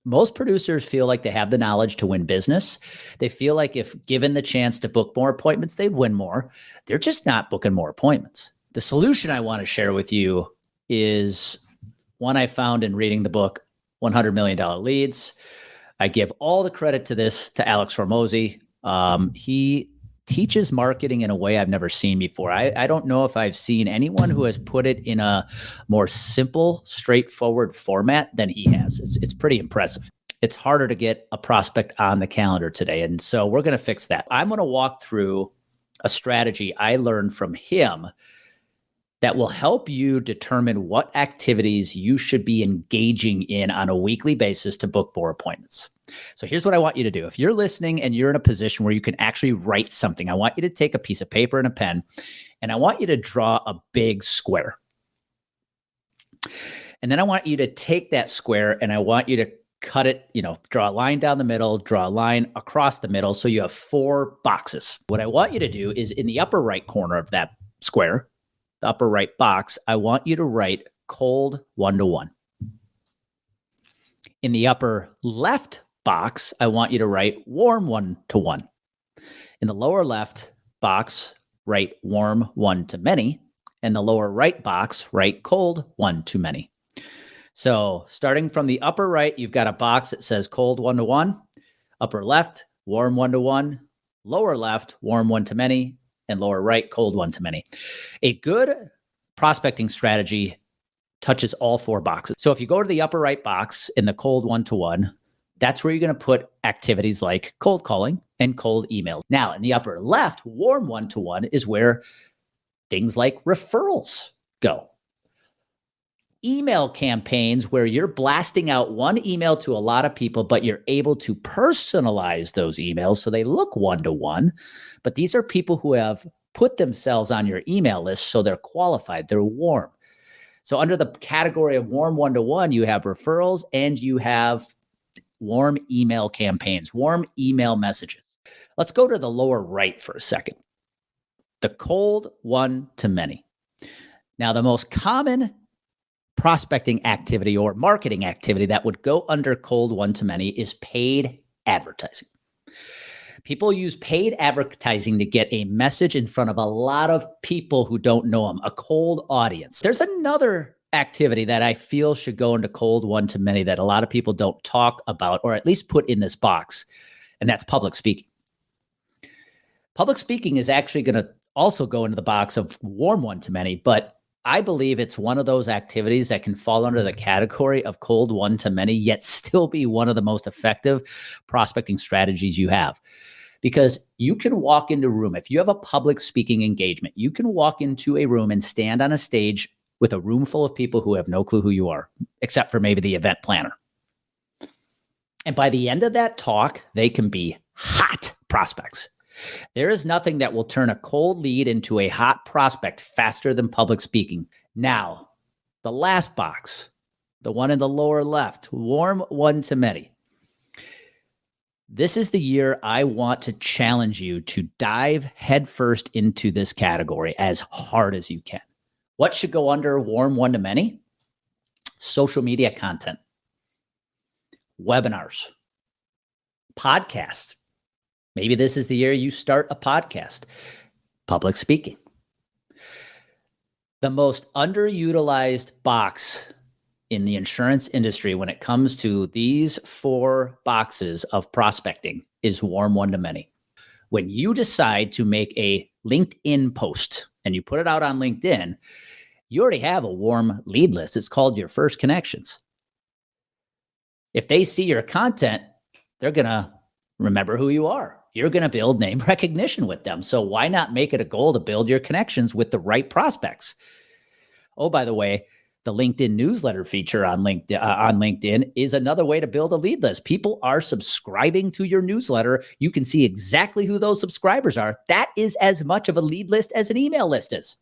most producers feel like they have the knowledge to win business. They feel like if given the chance to book more appointments, they'd win more. They're just not booking more appointments. The solution I want to share with you is one I found in reading the book, $100 Million Leads. I give all the credit to this to Alex Hormozi. He teaches marketing in a way I've never seen before. I don't know if I've seen anyone who has put it in a more simple, straightforward format than he has. It's pretty impressive. It's harder to get a prospect on the calendar today. And so we're going to fix that. I'm going to walk through a strategy I learned from him that will help you determine what activities you should be engaging in on a weekly basis to book more appointments. So here's what I want you to do. If you're listening and you're in a position where you can actually write something, I want you to take a piece of paper and a pen, and I want you to draw a big square. And then I want you to take that square and I want you to cut it, draw a line down the middle, draw a line across the middle. So you have 4 boxes. What I want you to do is in the upper right corner of that square, the upper right box, I want you to write cold 1-to-1. In the upper left box, I want you to write warm 1-to-1. In the lower left box, write warm 1-to-many. And the lower right box, write cold 1-to-many. So starting from the upper right, you've got a box that says cold 1-to-1, upper left, warm 1-to-1, lower left, warm 1-to-many, and lower right, cold 1-to-many. A good prospecting strategy touches all 4 boxes. So if you go to the upper right box in the cold 1-to-1, that's where you're going to put activities like cold calling and cold emails. Now, in the upper left, warm 1-to-1 is where things like referrals go. Email campaigns where you're blasting out one email to a lot of people, but you're able to personalize those emails so they look 1-to-1. But these are people who have put themselves on your email list, so they're qualified, they're warm. So under the category of warm 1-to-1, you have referrals and you have warm email campaigns, warm email messages. Let's go to the lower right for a second. The cold 1-to-many. Now, the most common prospecting activity or marketing activity that would go under cold 1-to-many is paid advertising. People use paid advertising to get a message in front of a lot of people who don't know them, a cold audience. There's another activity that I feel should go into cold 1-to-many that a lot of people don't talk about, or at least put in this box, and that's public speaking. Public speaking is actually going to also go into the box of warm 1-to-many, but I believe it's one of those activities that can fall under the category of cold 1-to-many, yet still be one of the most effective prospecting strategies you have. Because you can walk into a room, if you have a public speaking engagement, you can walk into a room and stand on a stage with a room full of people who have no clue who you are, except for maybe the event planner. And by the end of that talk, they can be hot prospects. There is nothing that will turn a cold lead into a hot prospect faster than public speaking. Now, the last box, the one in the lower left, warm 1-to-many. This is the year I want to challenge you to dive headfirst into this category as hard as you can. What should go under warm 1-to-many? Social media content, webinars, podcasts. Maybe this is the year you start a podcast, public speaking. The most underutilized box in the insurance industry when it comes to these 4 boxes of prospecting is warm 1-to-many. When you decide to make a LinkedIn post and you put it out on LinkedIn, you already have a warm lead list. It's called your first connections. If they see your content, they're going to remember who you are. You're going to build name recognition with them. So why not make it a goal to build your connections with the right prospects? Oh, by the way, the LinkedIn newsletter feature on LinkedIn is another way to build a lead list. People are subscribing to your newsletter. You can see exactly who those subscribers are. That is as much of a lead list as an email list is.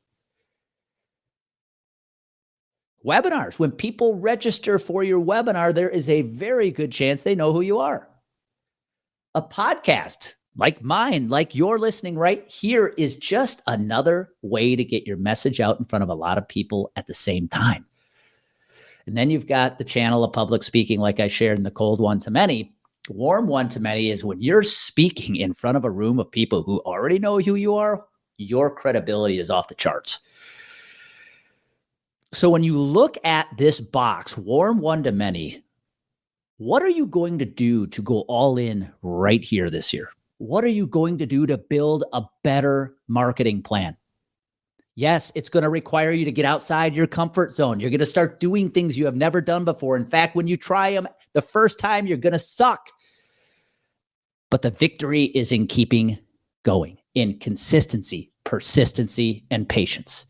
Webinars. When people register for your webinar, there is a very good chance they know who you are. A podcast like mine, like you're listening right here, is just another way to get your message out in front of a lot of people at the same time. And then you've got the channel of public speaking, like I shared in the cold one to many. Warm one to many is when you're speaking in front of a room of people who already know who you are, your credibility is off the charts. So when you look at this box, warm one to many, what are you going to do to go all in right here this year? What are you going to do to build a better marketing plan? Yes, it's going to require you to get outside your comfort zone. You're going to start doing things you have never done before. In fact, when you try them the first time, you're going to suck. But the victory is in keeping going, in consistency, persistency, and patience.